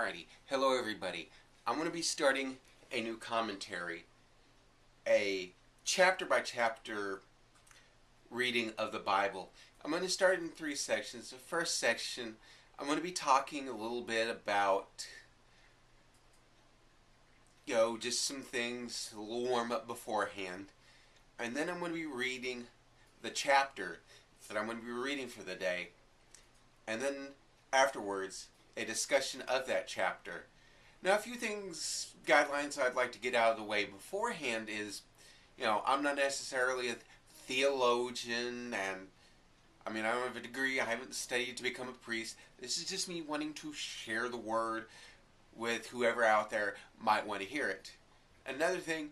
Alrighty, hello everybody. I'm going to be starting a new commentary, a chapter by chapter reading of the Bible. I'm going to start in three sections. The first section, I'm going to be talking a little bit about, just some things, a little warm up beforehand. And then I'm going to be reading the chapter that I'm going to be reading for the day. And then afterwards, a discussion of that chapter. Now, a few things, guidelines I'd like to get out of the way beforehand is, I'm not necessarily a theologian, and I don't have a degree, I haven't studied to become a priest. This is just me wanting to share the word with whoever out there might want to hear it. Another thing,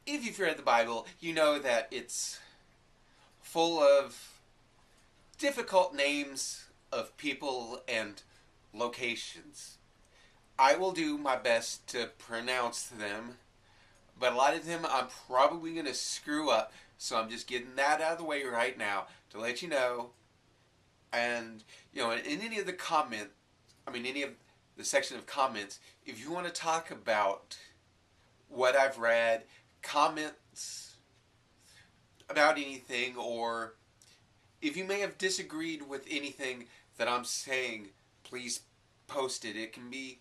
if you've read the Bible, you know that it's full of difficult names of people and locations. I will do my best to pronounce them, but a lot of them I'm probably going to screw up, so I'm just getting that out of the way right now to let you know. And, in any of the any of the section of comments, if you want to talk about what I've read, comments about anything, or if you may have disagreed with anything that I'm saying, please post it. It can be,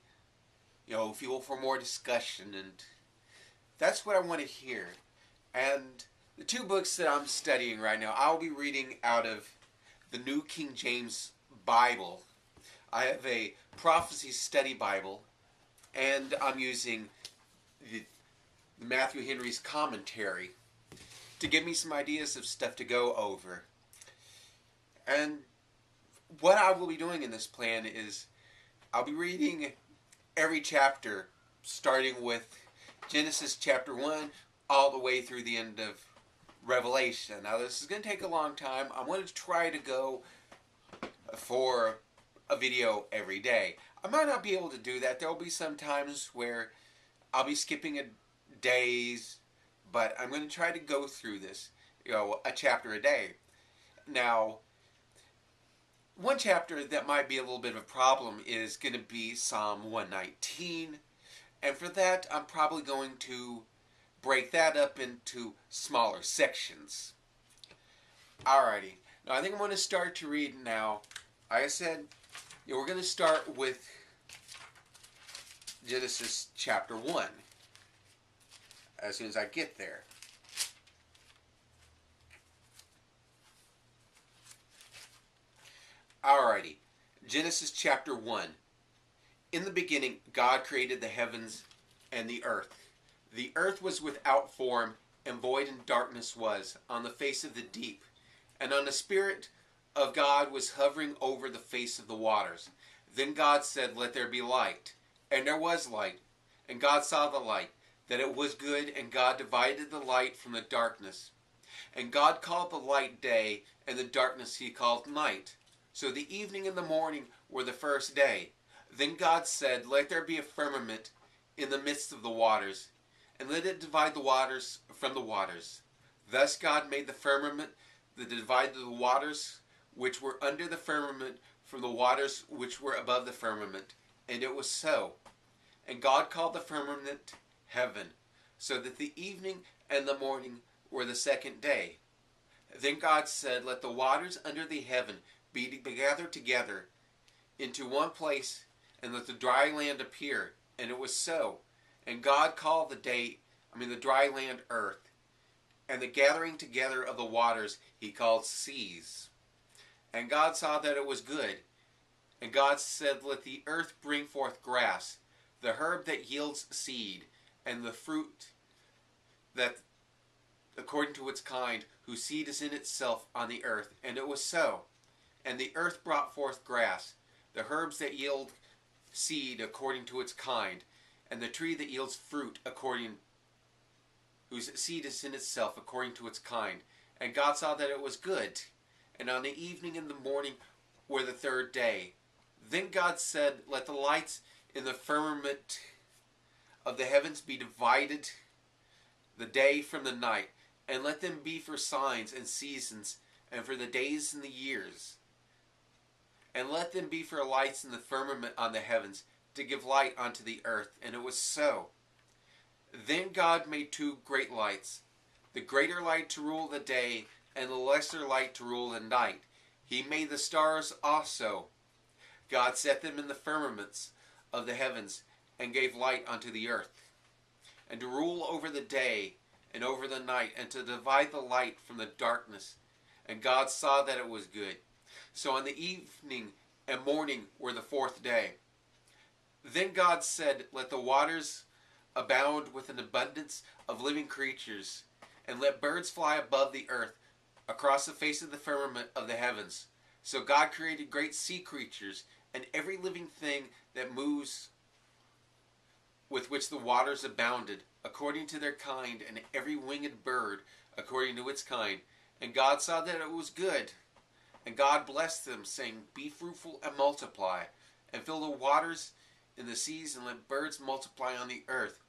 fuel for more discussion, and that's what I want to hear. And the two books that I'm studying right now, I'll be reading out of the New King James Bible. I have a prophecy study Bible, and I'm using the Matthew Henry's commentary to give me some ideas of stuff to go over. And what I will be doing in this plan is I'll be reading every chapter, starting with Genesis chapter 1 all the way through the end of Revelation. Now, this is going to take a long time. I'm going to try to go for a video every day. I might not be able to do that. There will be some times where I'll be skipping days, but I'm going to try to go through this, a chapter a day. Now, one chapter that might be a little bit of a problem is going to be Psalm 119. And for that, I'm probably going to break that up into smaller sections. Alrighty. Now, I think I'm going to start to read now. Like I said, we're going to start with Genesis chapter 1 as soon as I get there. Alrighty, Genesis chapter 1. In the beginning, God created the heavens and the earth. The earth was without form, and void and darkness was on the face of the deep. And on the Spirit of God was hovering over the face of the waters. Then God said, "Let there be light." And there was light. And God saw the light, that it was good, and God divided the light from the darkness. And God called the light day, and the darkness he called night. So the evening and the morning were the first day. Then God said, "Let there be a firmament in the midst of the waters, and let it divide the waters from the waters." Thus God made the firmament that divided the waters which were under the firmament from the waters which were above the firmament. And it was so. And God called the firmament heaven. So that the evening and the morning were the second day. Then God said, "Let the waters under the heaven be gathered together into one place, and let the dry land appear." And it was so. And God called the dry land earth, and the gathering together of the waters he called seas. And God saw that it was good. And God said, "Let the earth bring forth grass, the herb that yields seed, and the fruit that according to its kind, whose seed is in itself on the earth." And it was so. And the earth brought forth grass, the herbs that yield seed according to its kind, and the tree that yields fruit whose seed is in itself according to its kind. And God saw that it was good. And on the evening and the morning were the third day. Then God said, "Let the lights in the firmament of the heavens be divided, the day from the night, and let them be for signs and seasons, and for the days and the years. And let them be for lights in the firmament on the heavens, to give light unto the earth, and it was so. Then God made two great lights, the greater light to rule the day, and the lesser light to rule the night. He made the stars also. God set them in the firmaments of the heavens, and gave light unto the earth, and to rule over the day and over the night, and to divide the light from the darkness. And God saw that it was good. So on the evening and morning were the fourth day. Then God said, let the waters abound with an abundance of living creatures, and let birds fly above the earth, across the face of the firmament of the heavens. So God created great sea creatures, and every living thing that moves, with which the waters abounded, according to their kind, and every winged bird according to its kind. And God saw that it was good. And God blessed them, saying, be fruitful and multiply, and fill the waters in the seas, and let birds multiply on the earth.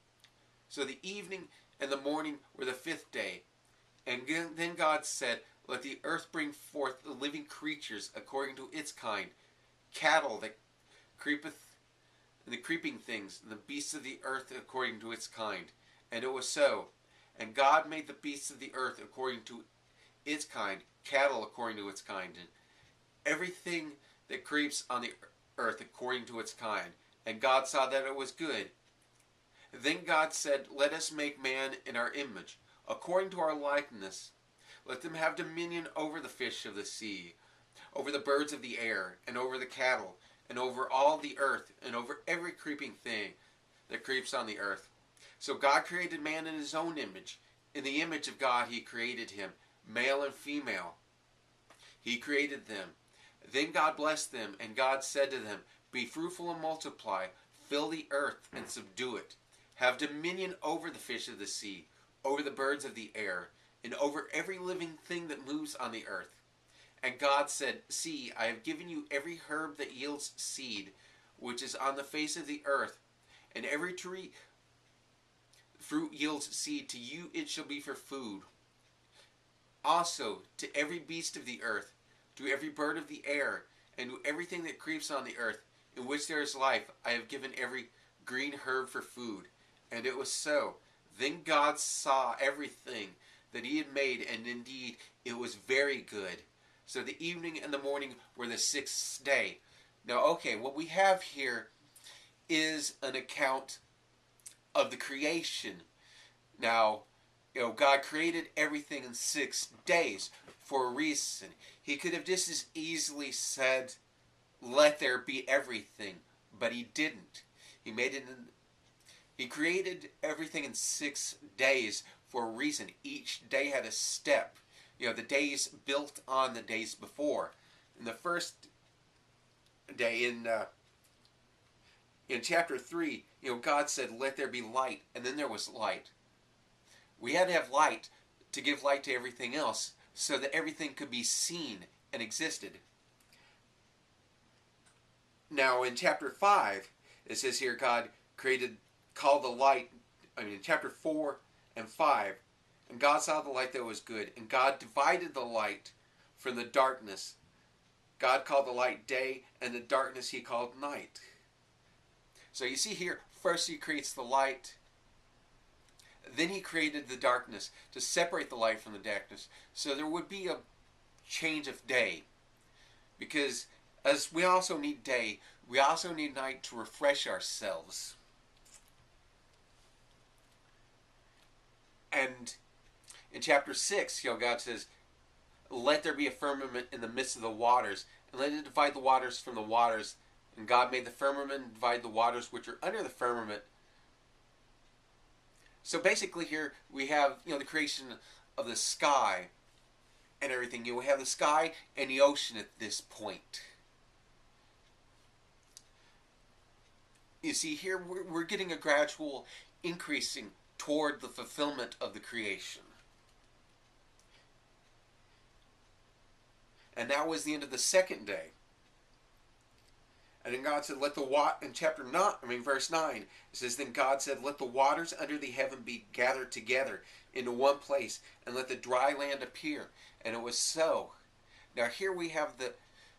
So the evening and the morning were the fifth day. And then God said, let the earth bring forth the living creatures according to its kind, cattle that creepeth, and the creeping things, and the beasts of the earth according to its kind. And it was so. And God made the beasts of the earth according to its kind, cattle according to its kind, and everything that creeps on the earth according to its kind. And God saw that it was good. Then God said, let us make man in our image, according to our likeness. Let them have dominion over the fish of the sea, over the birds of the air, and over the cattle, and over all the earth, and over every creeping thing that creeps on the earth. So God created man in his own image. In the image of God he created him, male and female. He created them. Then God blessed them, and God said to them, be fruitful and multiply, fill the earth and subdue it. Have dominion over the fish of the sea, over the birds of the air, and over every living thing that moves on the earth. And God said, see, I have given you every herb that yields seed, which is on the face of the earth, and every tree fruit yields seed. To you it shall be for food. Also to every beast of the earth, to every bird of the air, and to everything that creeps on the earth, in which there is life, I have given every green herb for food. And it was so. Then God saw everything that he had made, and indeed it was very good. So the evening and the morning were the sixth day. Now, okay, what we have here is an account of the creation. Now, God created everything in 6 days for a reason. He could have just as easily said, let there be everything, but he didn't. He created everything in 6 days for a reason. Each day had a step. The days built on the days before. In the first day, in chapter 3, God said, let there be light, and then there was light. We had to have light to give light to everything else, so that everything could be seen and existed. Now, in chapter 5, it says here, God called the light, in chapter 4 and 5, and God saw the light that was good, and God divided the light from the darkness. God called the light day, and the darkness he called night. So you see here, first he creates the light, then he created the darkness to separate the light from the darkness, so there would be a change of day. Because as we also need day, we also need night to refresh ourselves. And in chapter 6, God says, let there be a firmament in the midst of the waters, and let it divide the waters from the waters. And God made the firmament and divide the waters which are under the firmament. So basically here we have, the creation of the sky and everything. We have the sky and the ocean at this point. You see here we're getting a gradual increasing toward the fulfillment of the creation. And that was the end of the second day. And then God said, in chapter 9, verse 9, it says, then God said, let the waters under the heaven be gathered together into one place, and let the dry land appear. And it was so. Now here we have the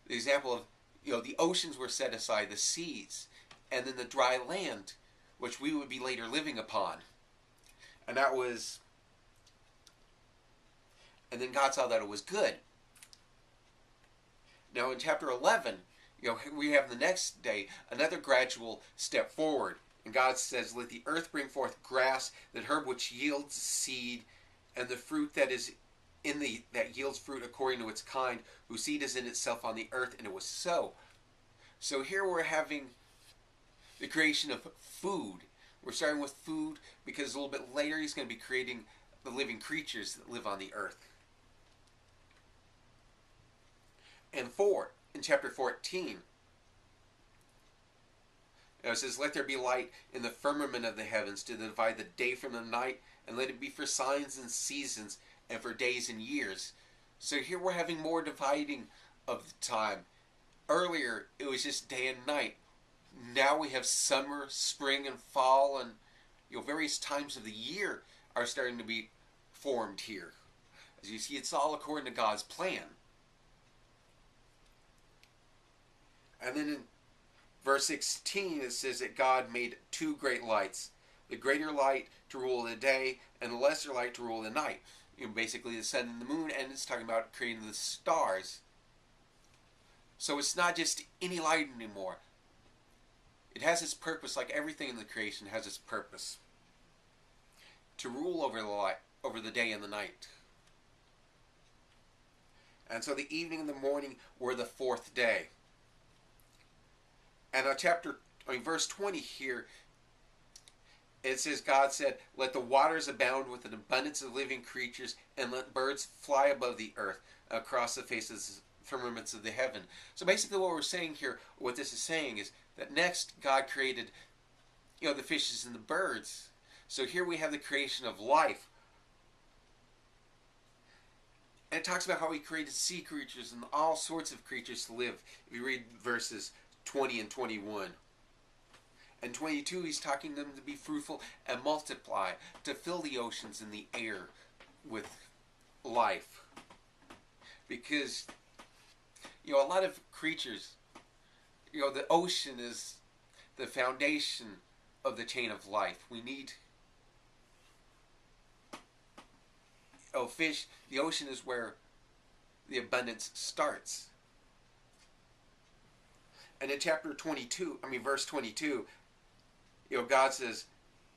example of, the oceans were set aside, the seas, and then the dry land, which we would be later living upon. And that was, and then God saw that it was good. Now in chapter 11, we have the next day another gradual step forward. And God says, let the earth bring forth grass, that herb which yields seed, and the fruit that is that yields fruit according to its kind, whose seed is in itself on the earth. And it was so. So here we're having the creation of food. We're starting with food because a little bit later he's going to be creating the living creatures that live on the earth. And in chapter 14, it says, let there be light in the firmament of the heavens to divide the day from the night, and let it be for signs and seasons and for days and years. So here we're having more dividing of the time. Earlier it was just day and night. Now we have summer, spring, and fall, and various times of the year are starting to be formed here. As you see, it's all according to God's plan. And then in verse 16 it says that God made two great lights, the greater light to rule the day and the lesser light to rule the night. Basically the sun and the moon, and it's talking about creating the stars. So it's not just any light anymore. It has its purpose, like everything in the creation has its purpose. To rule over the light, over the day and the night. And so the evening and the morning were the fourth day. And verse 20 here, it says, God said, let the waters abound with an abundance of living creatures, and let birds fly above the earth across the faces of the firmaments of the heaven. So basically what we're saying here, what this is saying is that next God created, the fishes and the birds. So here we have the creation of life. And it talks about how he created sea creatures and all sorts of creatures to live. If you read verses 20 and 21. And 22, he's talking them to be fruitful and multiply, to fill the oceans and the air with life. Because, a lot of creatures, the ocean is the foundation of the chain of life. We need fish. The ocean is where the abundance starts. And in verse 22, God says,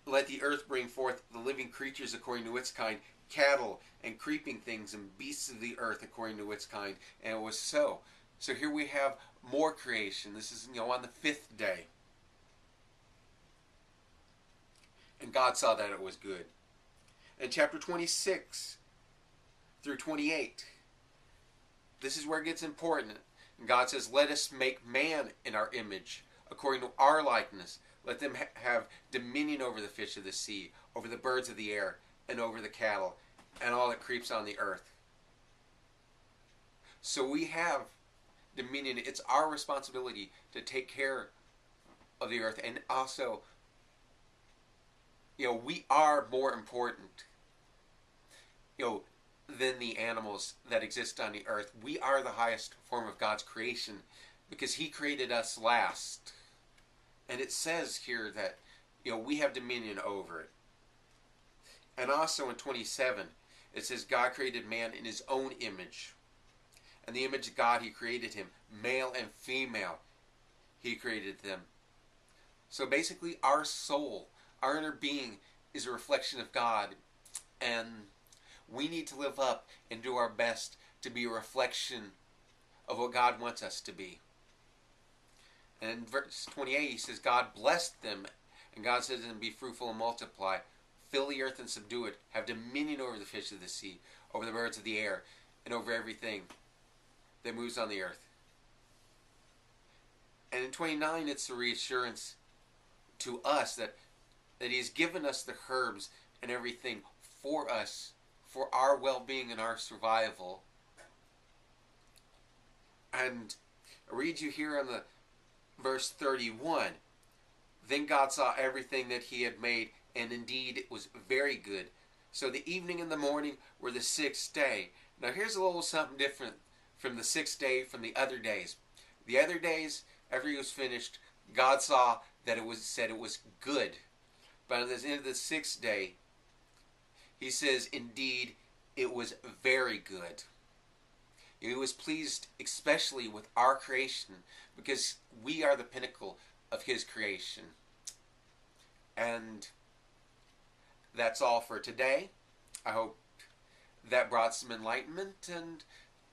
let the earth bring forth the living creatures according to its kind, cattle and creeping things and beasts of the earth according to its kind. And it was so. So here we have more creation. This is, on the fifth day. And God saw that it was good. In chapter 26 through 28, this is where it gets important. And God says, let us make man in our image, according to our likeness. Let them have dominion over the fish of the sea, over the birds of the air, and over the cattle, and all that creeps on the earth. So we have dominion. It's our responsibility to take care of the earth. And also, we are more important, than the animals that exist on the earth. We are the highest form of God's creation because he created us last. And it says here that, we have dominion over it. And also in 27, it says God created man in his own image. In the image of God, he created him. Male and female, he created them. So basically, our soul, our inner being, is a reflection of God. And we need to live up and do our best to be a reflection of what God wants us to be. And in verse 28, he says, God blessed them. And God says to them, be fruitful and multiply. Fill the earth and subdue it. Have dominion over the fish of the sea, over the birds of the air, and over everything that moves on the earth. And in 29, it's a reassurance to us that he has given us the herbs and everything for us, for our well-being and our survival. And I read you here on the verse 31. Then God saw everything that he had made, and indeed it was very good. So the evening and the morning were the sixth day. Now here's a little something different from the sixth day from the other days. The other days, after he was finished, God saw that it was good. But at the end of the sixth day, he says, indeed, it was very good. He was pleased especially with our creation because we are the pinnacle of his creation. And that's all for today. I hope that brought some enlightenment, and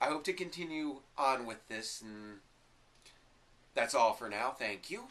I hope to continue on with this. And that's all for now. Thank you.